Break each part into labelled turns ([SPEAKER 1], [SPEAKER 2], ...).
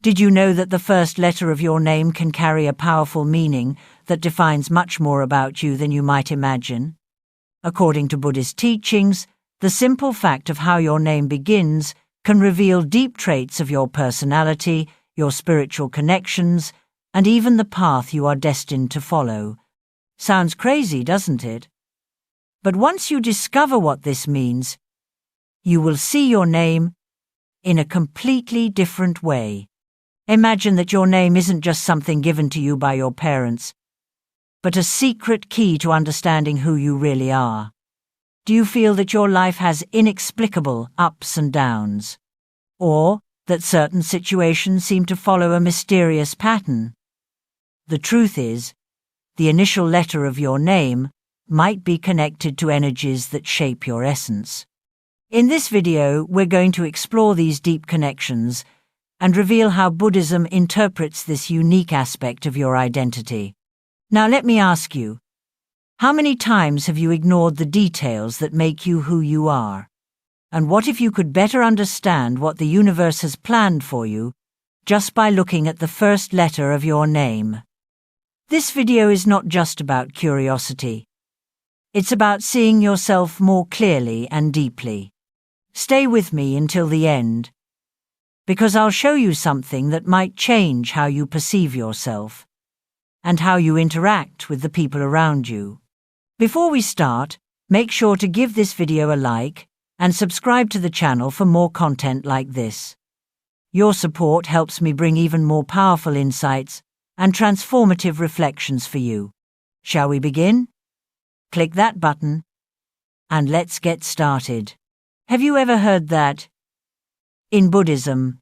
[SPEAKER 1] Did you know that the first letter of your name can carry a powerful meaning that defines much more about you than you might imagine? According to Buddhist teachings, the simple fact of how your name begins can reveal deep traits of your personality, your spiritual connections, and even the path you are destined to follow. Sounds crazy, doesn't it? But once you discover what this means, you will see your name in a completely different way. Imagine that your name isn't just something given to you by your parents, but a secret key to understanding who you really are. Do you feel that your life has inexplicable ups and downs? Or that certain situations seem to follow a mysterious pattern? The truth is, the initial letter of your name might be connected to energies that shape your essence. In this video, we're going to explore these deep connections and reveal how Buddhism interprets this unique aspect of your identity. Now let me ask you, how many times have you ignored the details that make you who you are? And what if you could better understand what the universe has planned for you just by looking at the first letter of your name? This video is not just about curiosity. It's about seeing yourself more clearly and deeply. Stay with me until the end, because I'll show you something that might change how you perceive yourself and how you interact with the people around you. Before we start, make sure to give this video a like and subscribe to the channel for more content like this. Your support helps me bring even more powerful insights and transformative reflections for you. Shall we begin? Click that button and let's get started. Have you ever heard that? In Buddhism,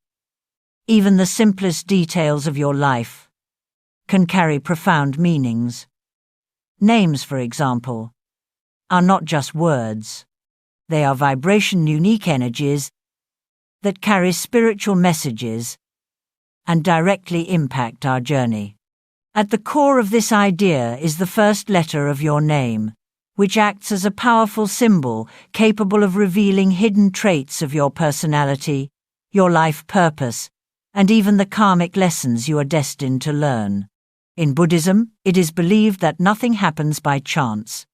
[SPEAKER 1] even the simplest details of your life can carry profound meanings. Names, for example, are not just words. They are vibration-unique energies that carry spiritual messages and directly impact our journey. At the core of this idea is the first letter of your name, which acts as a powerful symbol capable of revealing hidden traits of your personality, your life purpose, and even the karmic lessons you are destined to learn. In Buddhism, it is believed that nothing happens by chance.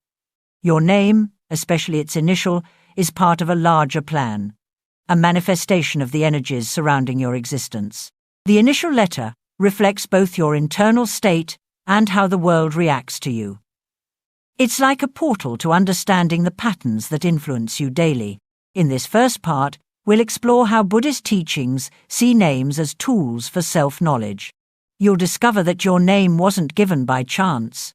[SPEAKER 1] Your name, especially its initial, is part of a larger plan, a manifestation of the energies surrounding your existence. The initial letter reflects both your internal state and how the world reacts to you. It's like a portal to understanding the patterns that influence you daily. In this first part, we'll explore how Buddhist teachings see names as tools for self-knowledge. You'll discover that your name wasn't given by chance.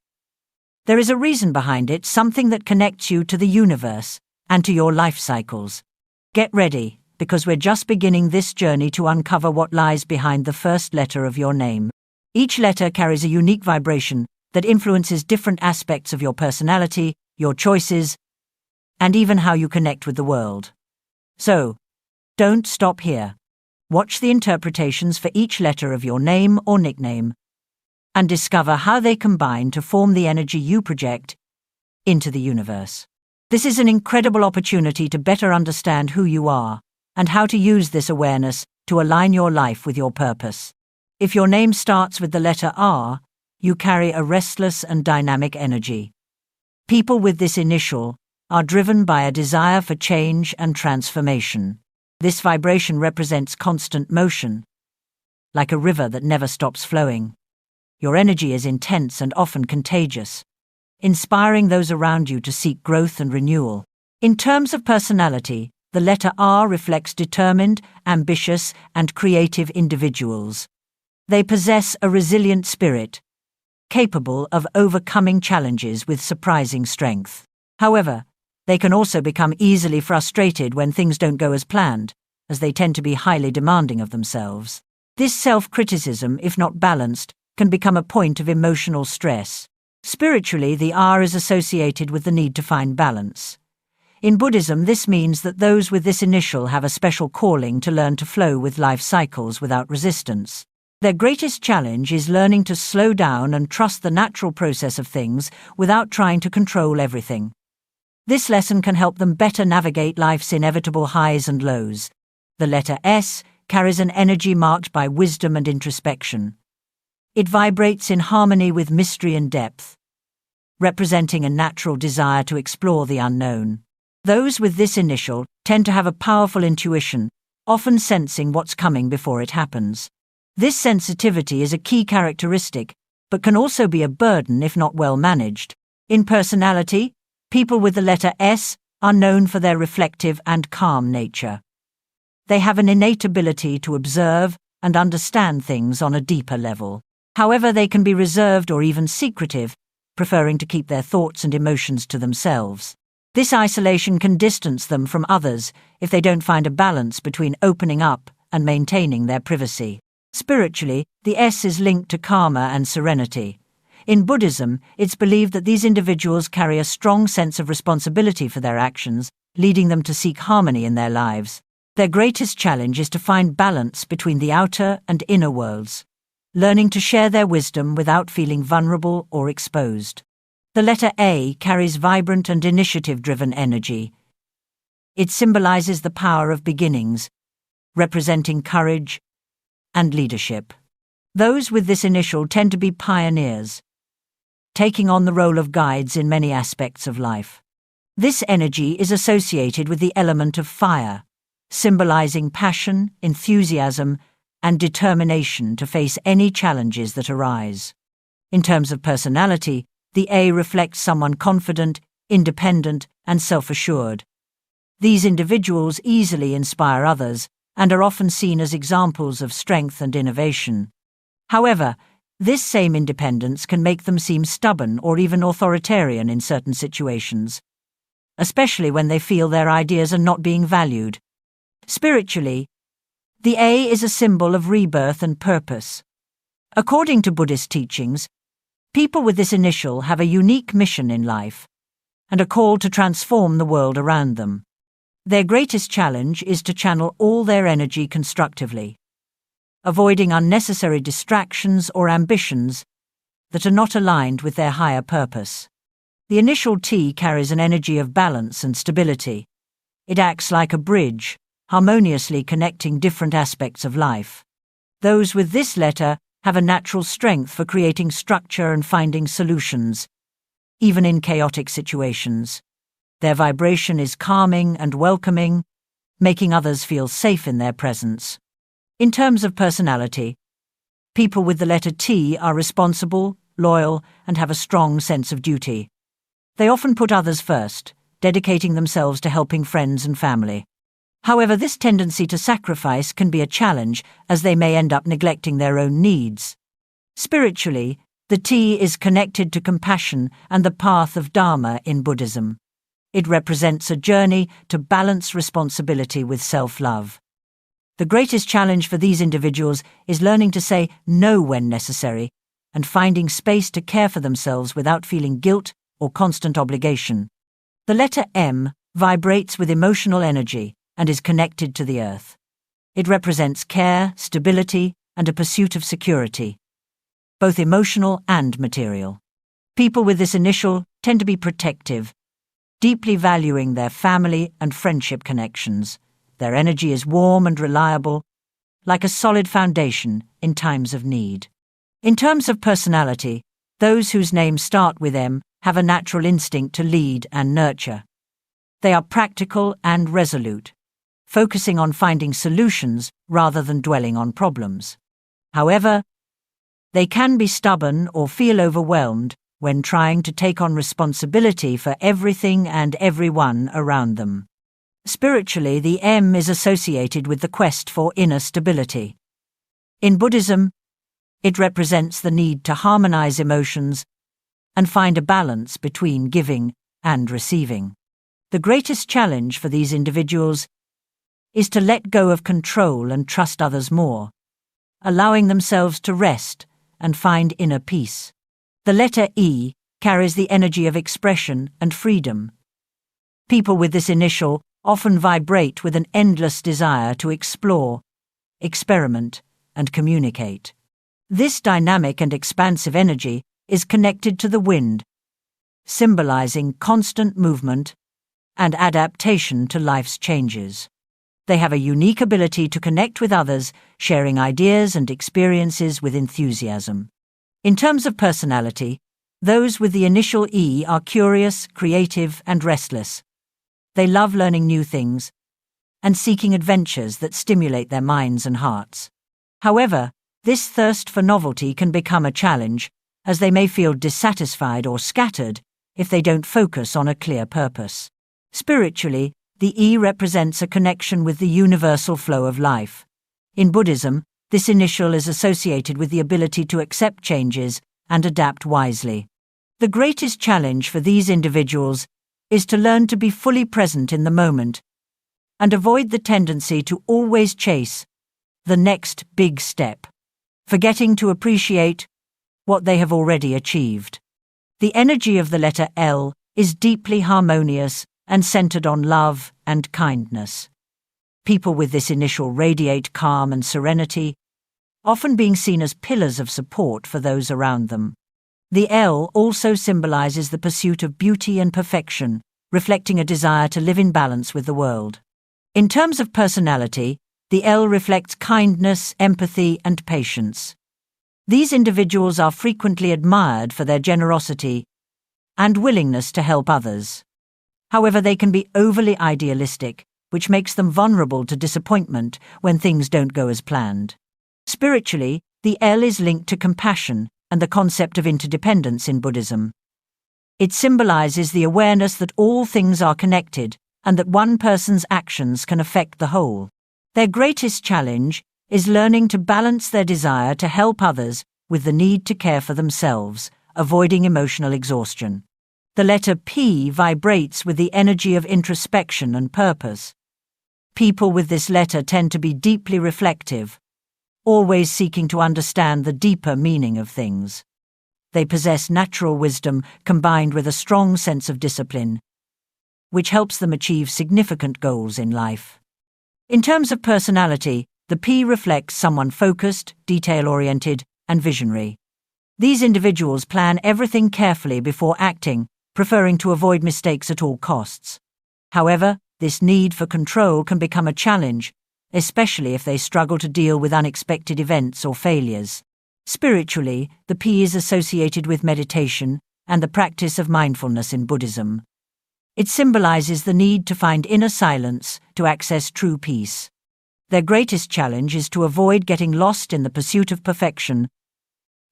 [SPEAKER 1] There is a reason behind it, something that connects you to the universe and to your life cycles. Get ready, because we're just beginning this journey to uncover what lies behind the first letter of your name. Each letter carries a unique vibration that influences different aspects of your personality, your choices, and even how you connect with the world. So, don't stop here. Watch the interpretations for each letter of your name or nickname and discover how they combine to form the energy you project into the universe. This is an incredible opportunity to better understand who you are and how to use this awareness to align your life with your purpose. If your name starts with the letter R, you carry a restless and dynamic energy. People with this initial are driven by a desire for change and transformation. This vibration represents constant motion, like a river that never stops flowing. Your energy is intense and often contagious, inspiring those around you to seek growth and renewal. In terms of personality, the letter R reflects determined, ambitious, and creative individuals. They possess a resilient spirit, capable of overcoming challenges with surprising strength. However, they can also become easily frustrated when things don't go as planned, as they tend to be highly demanding of themselves. This self-criticism, if not balanced, can become a point of emotional stress. Spiritually, the R is associated with the need to find balance. In Buddhism, this means that those with this initial have a special calling to learn to flow with life cycles without resistance. Their greatest challenge is learning to slow down and trust the natural process of things without trying to control everything. This lesson can help them better navigate life's inevitable highs and lows. The letter S carries an energy marked by wisdom and introspection. It vibrates in harmony with mystery and depth, representing a natural desire to explore the unknown. Those with this initial tend to have a powerful intuition, often sensing what's coming before it happens. This sensitivity is a key characteristic, but can also be a burden if not well managed. In personality, people with the letter S are known for their reflective and calm nature. They have an innate ability to observe and understand things on a deeper level. However, they can be reserved or even secretive, preferring to keep their thoughts and emotions to themselves. This isolation can distance them from others if they don't find a balance between opening up and maintaining their privacy. Spiritually, the S is linked to karma and serenity. In Buddhism, it's believed that these individuals carry a strong sense of responsibility for their actions, leading them to seek harmony in their lives. Their greatest challenge is to find balance between the outer and inner worlds, learning to share their wisdom without feeling vulnerable or exposed. The letter A carries vibrant and initiative-driven energy. It symbolizes the power of beginnings, representing courage and leadership. Those with this initial tend to be pioneers, taking on the role of guides in many aspects of life. This energy is associated with the element of fire, symbolizing passion, enthusiasm, and determination to face any challenges that arise. In terms of personality, the A reflects someone confident, independent, and self-assured. These individuals easily inspire others and are often seen as examples of strength and innovation. However, this same independence can make them seem stubborn or even authoritarian in certain situations, especially when they feel their ideas are not being valued. Spiritually, the A is a symbol of rebirth and purpose. According to Buddhist teachings, people with this initial have a unique mission in life and are called to transform the world around them. Their greatest challenge is to channel all their energy constructively, avoiding unnecessary distractions or ambitions that are not aligned with their higher purpose. The initial T carries an energy of balance and stability. It acts like a bridge, harmoniously connecting different aspects of life. Those with this letter have a natural strength for creating structure and finding solutions, even in chaotic situations. Their vibration is calming and welcoming, making others feel safe in their presence. In terms of personality, people with the letter T are responsible, loyal, and have a strong sense of duty. They often put others first, dedicating themselves to helping friends and family. However, this tendency to sacrifice can be a challenge, as they may end up neglecting their own needs. Spiritually, the T is connected to compassion and the path of Dharma in Buddhism. It represents a journey to balance responsibility with self-love. The greatest challenge for these individuals is learning to say no when necessary and finding space to care for themselves without feeling guilt or constant obligation. The letter M vibrates with emotional energy and is connected to the earth. It represents care, stability, and a pursuit of security, both emotional and material. People with this initial tend to be protective, deeply valuing their family and friendship connections. Their energy is warm and reliable, like a solid foundation in times of need. In terms of personality, those whose names start with M have a natural instinct to lead and nurture. They are practical and resolute, focusing on finding solutions rather than dwelling on problems. However, they can be stubborn or feel overwhelmed when trying to take on responsibility for everything and everyone around them. Spiritually, the M is associated with the quest for inner stability. In Buddhism, it represents the need to harmonize emotions and find a balance between giving and receiving. The greatest challenge for these individuals is to let go of control and trust others more, allowing themselves to rest and find inner peace. The letter E carries the energy of expression and freedom. People with this initial often vibrate with an endless desire to explore, experiment, and communicate. This dynamic and expansive energy is connected to the wind, symbolizing constant movement and adaptation to life's changes. They have a unique ability to connect with others, sharing ideas and experiences with enthusiasm. In terms of personality, those with the initial E are curious, creative, and restless. They love learning new things and seeking adventures that stimulate their minds and hearts. However, this thirst for novelty can become a challenge, as they may feel dissatisfied or scattered if they don't focus on a clear purpose. Spiritually, the E represents a connection with the universal flow of life. In Buddhism, this initial is associated with the ability to accept changes and adapt wisely. The greatest challenge for these individuals is to learn to be fully present in the moment and avoid the tendency to always chase the next big step, forgetting to appreciate what they have already achieved. The energy of the letter L is deeply harmonious and centered on love and kindness. People with this initial radiate calm and serenity, often being seen as pillars of support for those around them. The L also symbolizes the pursuit of beauty and perfection, reflecting a desire to live in balance with the world. In terms of personality, the L reflects kindness, empathy, and patience. These individuals are frequently admired for their generosity and willingness to help others. However, they can be overly idealistic, which makes them vulnerable to disappointment when things don't go as planned. Spiritually, the L is linked to compassion and the concept of interdependence in Buddhism. It symbolizes the awareness that all things are connected and that one person's actions can affect the whole. Their greatest challenge is learning to balance their desire to help others with the need to care for themselves, avoiding emotional exhaustion. The letter P vibrates with the energy of introspection and purpose. People with this letter tend to be deeply reflective, always seeking to understand the deeper meaning of things. They possess natural wisdom combined with a strong sense of discipline, which helps them achieve significant goals in life. In terms of personality, the P reflects someone focused, detail-oriented, and visionary. These individuals plan everything carefully before acting, preferring to avoid mistakes at all costs. However, this need for control can become a challenge, especially if they struggle to deal with unexpected events or failures. Spiritually, the P is associated with meditation and the practice of mindfulness in Buddhism. It symbolizes the need to find inner silence to access true peace. Their greatest challenge is to avoid getting lost in the pursuit of perfection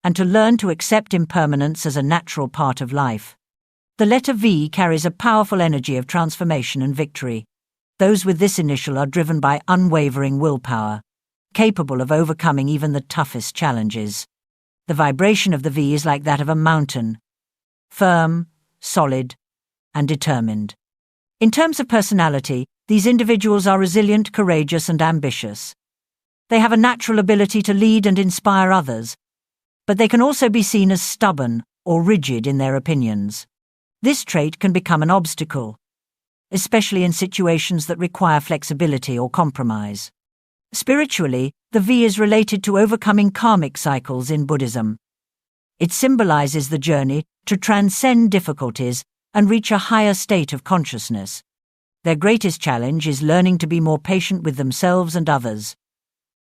[SPEAKER 1] and to learn to accept impermanence as a natural part of life. The letter V carries a powerful energy of transformation and victory. Those with this initial are driven by unwavering willpower, capable of overcoming even the toughest challenges. The vibration of the V is like that of a mountain, firm, solid, and determined. In terms of personality, these individuals are resilient, courageous, and ambitious. They have a natural ability to lead and inspire others, but they can also be seen as stubborn or rigid in their opinions. This trait can become an obstacle, especially in situations that require flexibility or compromise. Spiritually, the V is related to overcoming karmic cycles in Buddhism. It symbolizes the journey to transcend difficulties and reach a higher state of consciousness. Their greatest challenge is learning to be more patient with themselves and others,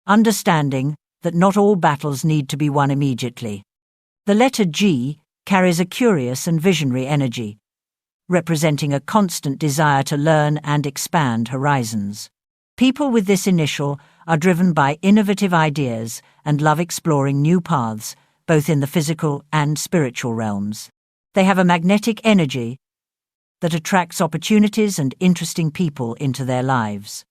[SPEAKER 1] understanding that not all battles need to be won immediately. The letter G carries a curious and visionary energy, representing a constant desire to learn and expand horizons. People with this initial are driven by innovative ideas and love exploring new paths, both in the physical and spiritual realms. They have a magnetic energy that attracts opportunities and interesting people into their lives.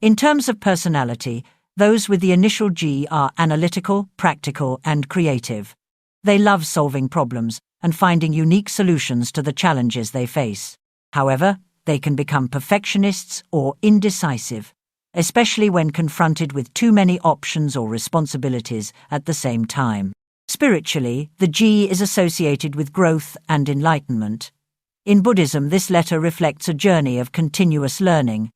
[SPEAKER 1] In terms of personality, those with the initial G are analytical, practical, and creative. They love solving problems and finding unique solutions to the challenges they face. However, they can become perfectionists or indecisive, especially when confronted with too many options or responsibilities at the same time. Spiritually, the G is associated with growth and enlightenment. In Buddhism, this letter reflects a journey of continuous learning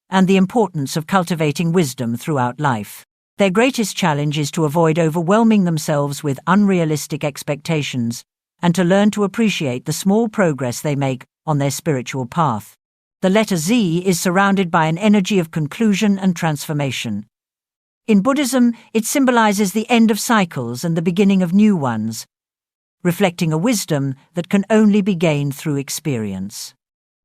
[SPEAKER 1] and the importance of cultivating wisdom throughout life. Their greatest challenge is to avoid overwhelming themselves with unrealistic expectations and to learn to appreciate the small progress they make on their spiritual path. The letter Z is surrounded by an energy of conclusion and transformation. In Buddhism, it symbolizes the end of cycles and the beginning of new ones, reflecting a wisdom that can only be gained through experience.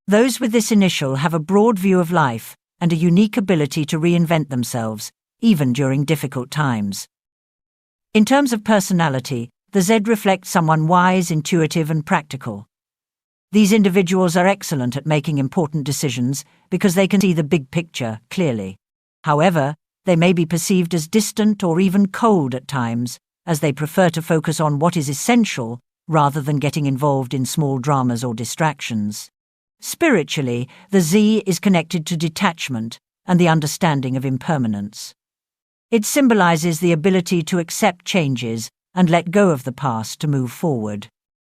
[SPEAKER 1] Those with this initial have a broad view of life and a unique ability to reinvent themselves, even during difficult times. In terms of personality, the Z reflects someone wise, intuitive, and practical. These individuals are excellent at making important decisions because they can see the big picture clearly. However, they may be perceived as distant or even cold at times, as they prefer to focus on what is essential rather than getting involved in small dramas or distractions. Spiritually, the Z is connected to detachment and the understanding of impermanence. It symbolizes the ability to accept changes and let go of the past to move forward.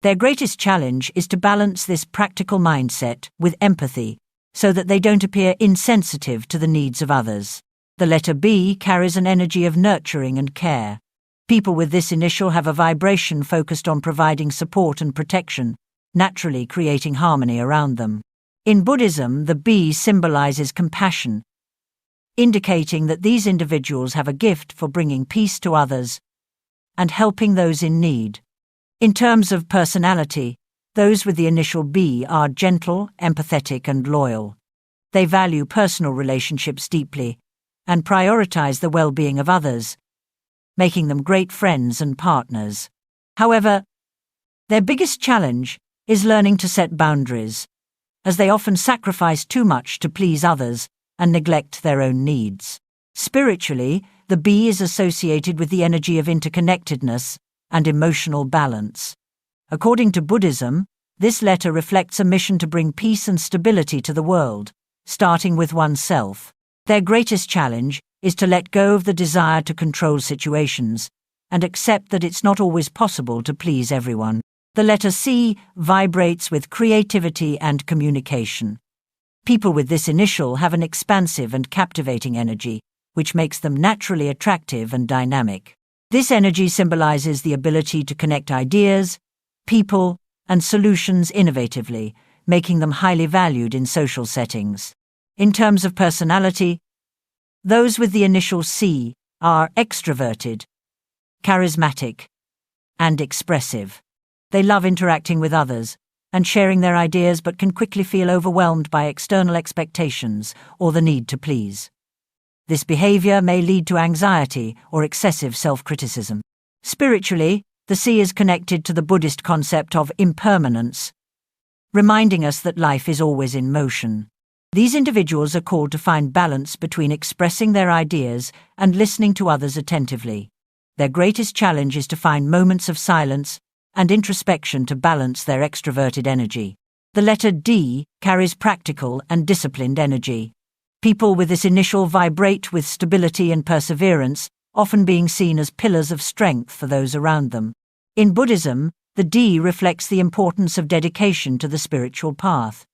[SPEAKER 1] Their greatest challenge is to balance this practical mindset with empathy so that they don't appear insensitive to the needs of others. The letter B carries an energy of nurturing and care. People with this initial have a vibration focused on providing support and protection, naturally creating harmony around them. In Buddhism, the B symbolizes compassion, indicating that these individuals have a gift for bringing peace to others and helping those in need. In terms of personality, those with the initial B are gentle, empathetic, and loyal. They value personal relationships deeply and prioritize the well-being of others, making them great friends and partners. However, their biggest challenge is learning to set boundaries, as they often sacrifice too much to please others and neglect their own needs. Spiritually, the B is associated with the energy of interconnectedness and emotional balance. According to Buddhism, this letter reflects a mission to bring peace and stability to the world, starting with oneself. Their greatest challenge is to let go of the desire to control situations and accept that it's not always possible to please everyone. The letter C vibrates with creativity and communication. People with this initial have an expansive and captivating energy, which makes them naturally attractive and dynamic. This energy symbolizes the ability to connect ideas, people, and solutions innovatively, making them highly valued in social settings. In terms of personality, those with the initial C are extroverted, charismatic, and expressive. They love interacting with others and sharing their ideas, but can quickly feel overwhelmed by external expectations or the need to please. This behavior may lead to anxiety or excessive self-criticism. Spiritually, the C is connected to the Buddhist concept of impermanence, reminding us that life is always in motion. These individuals are called to find balance between expressing their ideas and listening to others attentively. Their greatest challenge is to find moments of silence and introspection to balance their extroverted energy. The letter D carries practical and disciplined energy. People with this initial vibrate with stability and perseverance, often being seen as pillars of strength for those around them. In Buddhism, the D reflects the importance of dedication to the spiritual path,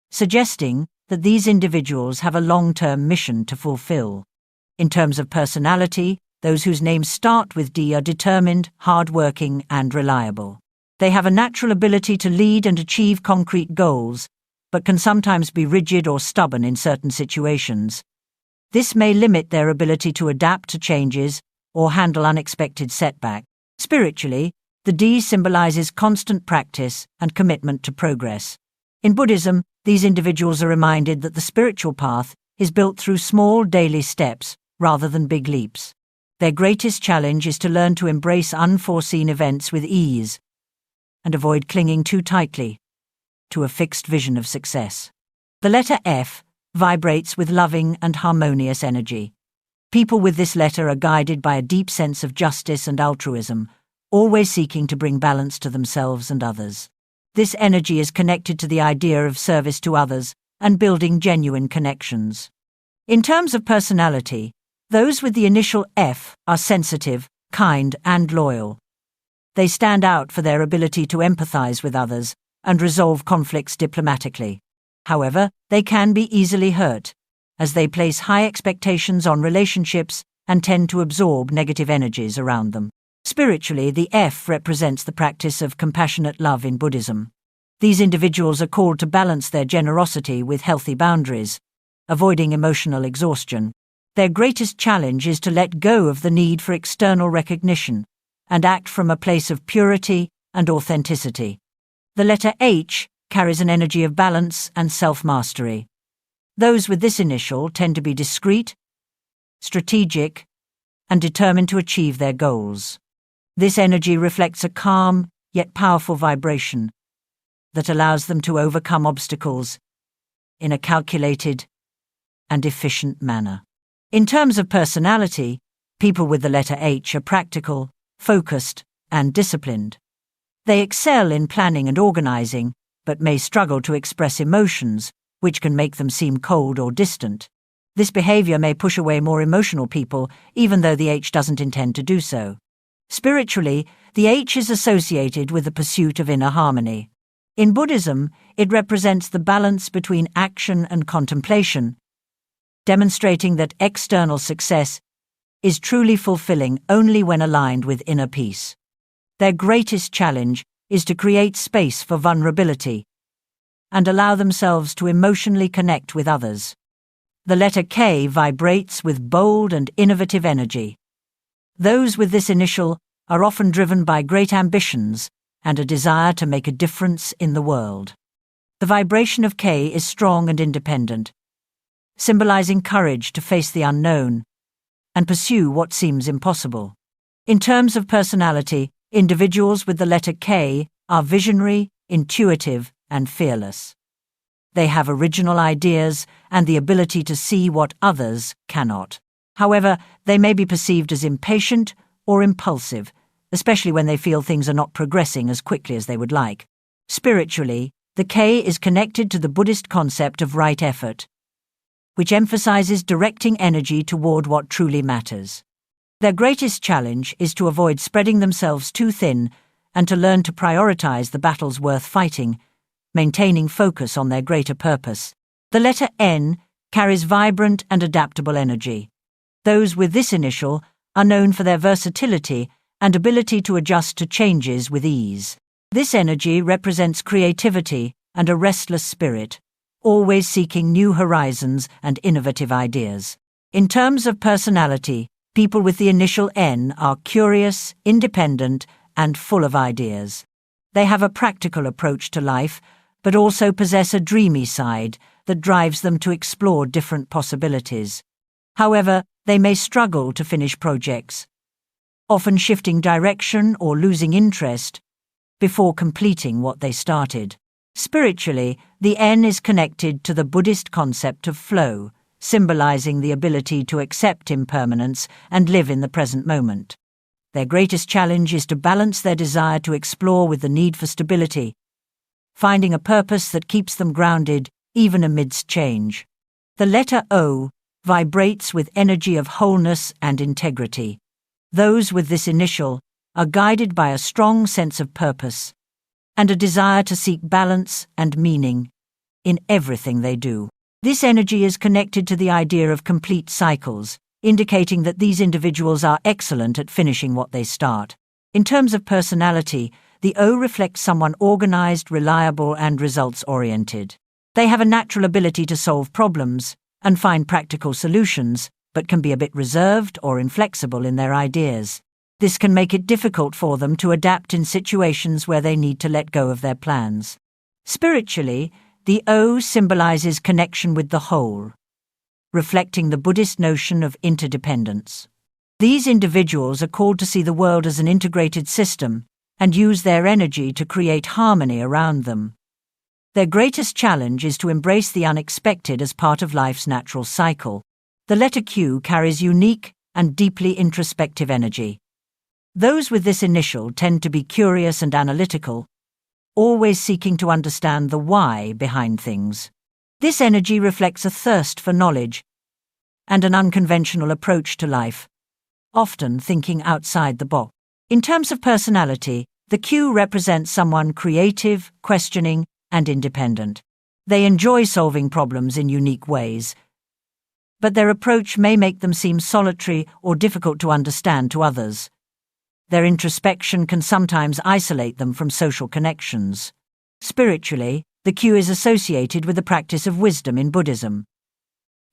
[SPEAKER 1] suggesting that these individuals have a long-term mission to fulfill. In terms of personality, those whose names start with D are determined, hard-working, and reliable. They have a natural ability to lead and achieve concrete goals, but can sometimes be rigid or stubborn in certain situations. This may limit their ability to adapt to changes or handle unexpected setbacks. Spiritually, the D symbolizes constant practice and commitment to progress. In Buddhism, these individuals are reminded that the spiritual path is built through small daily steps rather than big leaps. Their greatest challenge is to learn to embrace unforeseen events with ease and avoid clinging too tightly to a fixed vision of success. The letter F vibrates with loving and harmonious energy. People with this letter are guided by a deep sense of justice and altruism, always seeking to bring balance to themselves and others. This energy is connected to the idea of service to others and building genuine connections. In terms of personality, those with the initial F are sensitive, kind, and loyal. They stand out for their ability to empathize with others and resolve conflicts diplomatically. However, they can be easily hurt, as they place high expectations on relationships and tend to absorb negative energies around them. Spiritually, the F represents the practice of compassionate love in Buddhism. These individuals are called to balance their generosity with healthy boundaries, avoiding emotional exhaustion. Their greatest challenge is to let go of the need for external recognition and act from a place of purity and authenticity. The letter H carries an energy of balance and self-mastery. Those with this initial tend to be discreet, strategic, and determined to achieve their goals. This energy reflects a calm yet powerful vibration that allows them to overcome obstacles in a calculated and efficient manner. In terms of personality, people with the letter H are practical, focused, and disciplined. They excel in planning and organizing, but may struggle to express emotions, which can make them seem cold or distant. This behavior may push away more emotional people, even though the H doesn't intend to do so. Spiritually, the H is associated with the pursuit of inner harmony. In Buddhism, it represents the balance between action and contemplation, demonstrating that external success is truly fulfilling only when aligned with inner peace. Their greatest challenge is to create space for vulnerability and allow themselves to emotionally connect with others. The letter K vibrates with bold and innovative energy. Those with this initial are often driven by great ambitions and a desire to make a difference in the world. The vibration of K is strong and independent, symbolizing courage to face the unknown and pursue what seems impossible. In terms of personality, individuals with the letter K are visionary, intuitive, and fearless. They have original ideas and the ability to see what others cannot. However, they may be perceived as impatient or impulsive, especially when they feel things are not progressing as quickly as they would like. Spiritually, the K is connected to the Buddhist concept of right effort, which emphasizes directing energy toward what truly matters. Their greatest challenge is to avoid spreading themselves too thin and to learn to prioritize the battles worth fighting, maintaining focus on their greater purpose. The letter N carries vibrant and adaptable energy. Those with this initial are known for their versatility and ability to adjust to changes with ease. This energy represents creativity and a restless spirit, always seeking new horizons and innovative ideas. In terms of personality, people with the initial N are curious, independent, and full of ideas. They have a practical approach to life, but also possess a dreamy side that drives them to explore different possibilities. However, they may struggle to finish projects, often shifting direction or losing interest before completing what they started. Spiritually, the N is connected to the Buddhist concept of flow, symbolizing the ability to accept impermanence and live in the present moment. Their greatest challenge is to balance their desire to explore with the need for stability, finding a purpose that keeps them grounded even amidst change. The letter O vibrates with energy of wholeness and integrity. Those with this initial are guided by a strong sense of purpose and a desire to seek balance and meaning in everything they do. This energy is connected to the idea of complete cycles, indicating that these individuals are excellent at finishing what they start. In terms of personality, the O reflects someone organized, reliable, and results-oriented. They have a natural ability to solve problems and find practical solutions, but can be a bit reserved or inflexible in their ideas. This can make it difficult for them to adapt in situations where they need to let go of their plans. Spiritually, the O symbolizes connection with the whole, reflecting the Buddhist notion of interdependence. These individuals are called to see the world as an integrated system and use their energy to create harmony around them. Their greatest challenge is to embrace the unexpected as part of life's natural cycle. The letter Q carries unique and deeply introspective energy. Those with this initial tend to be curious and analytical, always seeking to understand the why behind things. This energy reflects a thirst for knowledge and an unconventional approach to life, often thinking outside the box. In terms of personality, the Q represents someone creative, questioning, and independent. They enjoy solving problems in unique ways, but their approach may make them seem solitary or difficult to understand to others. Their introspection can sometimes isolate them from social connections. Spiritually, the Q is associated with the practice of wisdom in Buddhism.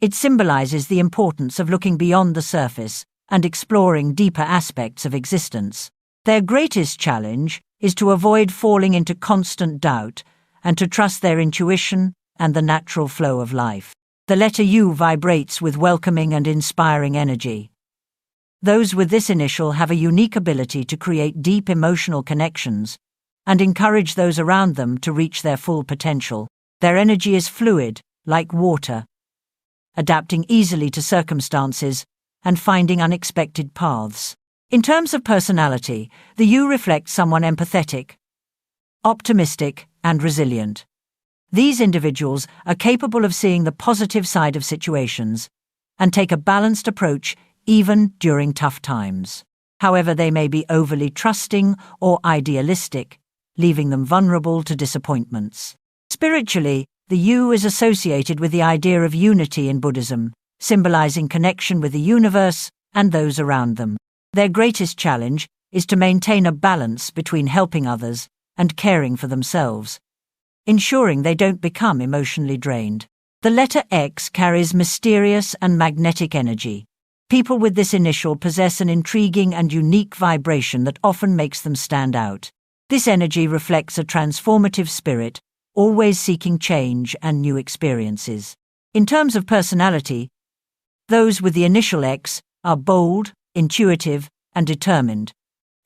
[SPEAKER 1] It symbolizes the importance of looking beyond the surface and exploring deeper aspects of existence. Their greatest challenge is to avoid falling into constant doubt and to trust their intuition and the natural flow of life. The letter U vibrates with welcoming and inspiring energy. Those with this initial have a unique ability to create deep emotional connections and encourage those around them to reach their full potential. Their energy is fluid, like water, adapting easily to circumstances and finding unexpected paths. In terms of personality, the U reflects someone empathetic, optimistic, and resilient. These individuals are capable of seeing the positive side of situations and take a balanced approach even during tough times. However, they may be overly trusting or idealistic, leaving them vulnerable to disappointments. Spiritually, the U is associated with the idea of unity in Buddhism, symbolizing connection with the universe and those around them. Their greatest challenge is to maintain a balance between helping others and caring for themselves, ensuring they don't become emotionally drained. The letter X carries mysterious and magnetic energy. People with this initial possess an intriguing and unique vibration that often makes them stand out. This energy reflects a transformative spirit, always seeking change and new experiences. In terms of personality, those with the initial X are bold, intuitive, and determined.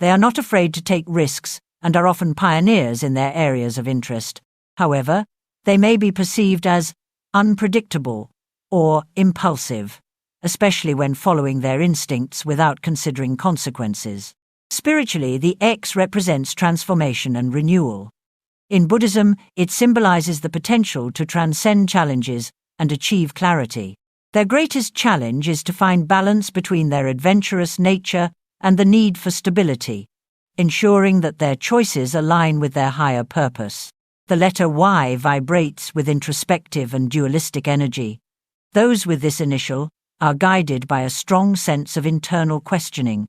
[SPEAKER 1] They are not afraid to take risks and are often pioneers in their areas of interest. However, they may be perceived as unpredictable or impulsive, especially when following their instincts without considering consequences. Spiritually, the X represents transformation and renewal. In Buddhism, it symbolizes the potential to transcend challenges and achieve clarity. Their greatest challenge is to find balance between their adventurous nature and the need for stability, ensuring that their choices align with their higher purpose. The letter Y vibrates with introspective and dualistic energy. Those with this initial are guided by a strong sense of internal questioning,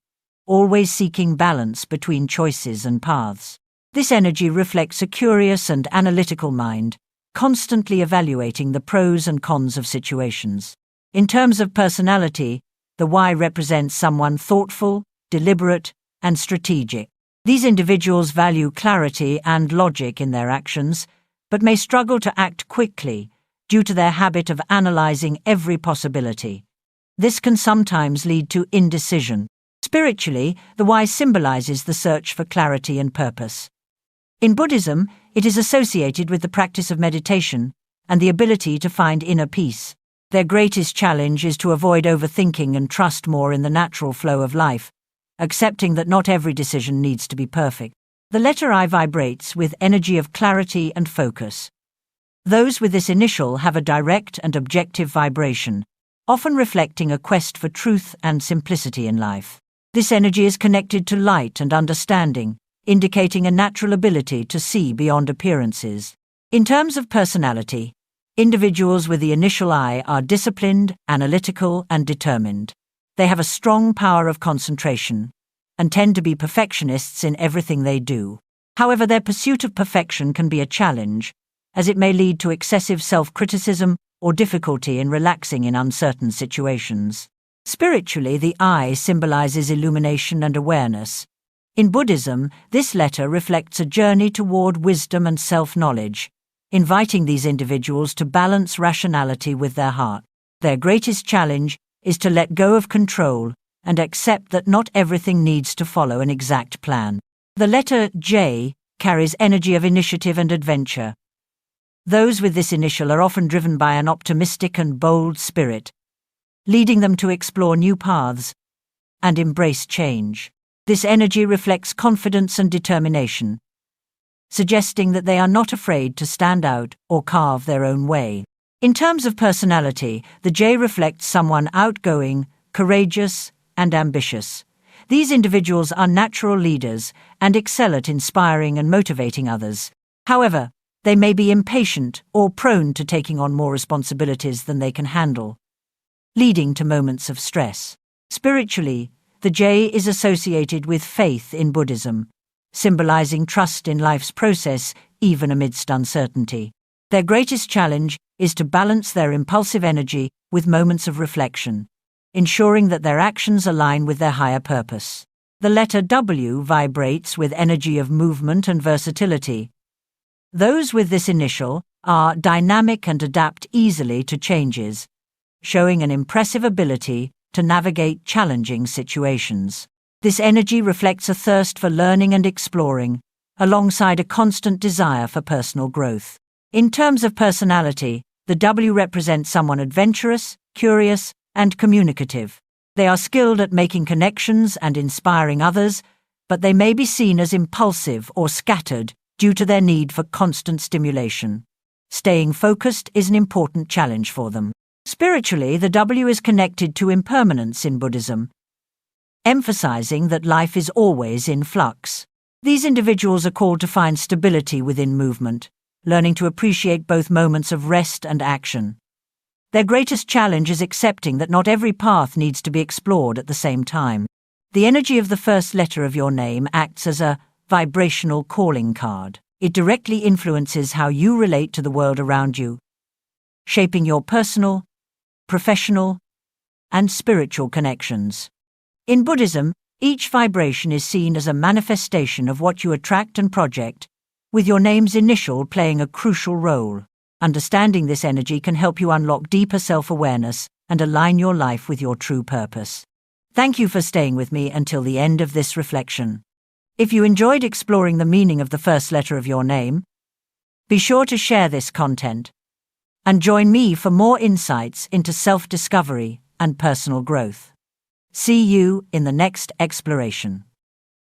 [SPEAKER 1] always seeking balance between choices and paths. This energy reflects a curious and analytical mind, constantly evaluating the pros and cons of situations. In terms of personality, the Y represents someone thoughtful, deliberate, and strategic. These individuals value clarity and logic in their actions, but may struggle to act quickly due to their habit of analyzing every possibility. This can sometimes lead to indecision. Spiritually, the Y symbolizes the search for clarity and purpose. In Buddhism, it is associated with the practice of meditation and the ability to find inner peace. Their greatest challenge is to avoid overthinking and trust more in the natural flow of life, accepting that not every decision needs to be perfect. The letter I vibrates with energy of clarity and focus. Those with this initial have a direct and objective vibration, often reflecting a quest for truth and simplicity in life. This energy is connected to light and understanding, indicating a natural ability to see beyond appearances. In terms of personality, individuals with the initial I are disciplined, analytical, and determined. They have a strong power of concentration and tend to be perfectionists in everything they do. However, their pursuit of perfection can be a challenge, as it may lead to excessive self-criticism or difficulty in relaxing in uncertain situations. Spiritually, the I symbolizes illumination and awareness. In Buddhism, this letter reflects a journey toward wisdom and self-knowledge, inviting these individuals to balance rationality with their heart. Their greatest challenge is to let go of control and accept that not everything needs to follow an exact plan. The letter J carries energy of initiative and adventure. Those with this initial are often driven by an optimistic and bold spirit, leading them to explore new paths and embrace change. This energy reflects confidence and determination, suggesting that they are not afraid to stand out or carve their own way. In terms of personality, the J reflects someone outgoing, courageous, and ambitious. These individuals are natural leaders and excel at inspiring and motivating others. However, they may be impatient or prone to taking on more responsibilities than they can handle, leading to moments of stress. Spiritually, the J is associated with faith in Buddhism, symbolizing trust in life's process even amidst uncertainty. Their greatest challenge is to balance their impulsive energy with moments of reflection, ensuring that their actions align with their higher purpose. The letter W vibrates with energy of movement and versatility. Those with this initial are dynamic and adapt easily to changes, showing an impressive ability to navigate challenging situations. This energy reflects a thirst for learning and exploring, alongside a constant desire for personal growth. In terms of personality, the W represents someone adventurous, curious, and communicative. They are skilled at making connections and inspiring others, but they may be seen as impulsive or scattered due to their need for constant stimulation. Staying focused is an important challenge for them. Spiritually, the W is connected to impermanence in Buddhism, emphasizing that life is always in flux. These individuals are called to find stability within movement, learning to appreciate both moments of rest and action. Their greatest challenge is accepting that not every path needs to be explored at the same time. The energy of the first letter of your name acts as a vibrational calling card. It directly influences how you relate to the world around you, shaping your personal, professional, and spiritual connections. In Buddhism, each vibration is seen as a manifestation of what you attract and project, with your name's initial playing a crucial role. Understanding this energy can help you unlock deeper self-awareness and align your life with your true purpose. Thank you for staying with me until the end of this reflection. If you enjoyed exploring the meaning of the first letter of your name, be sure to share this content and join me for more insights into self-discovery and personal growth. See you in the next exploration.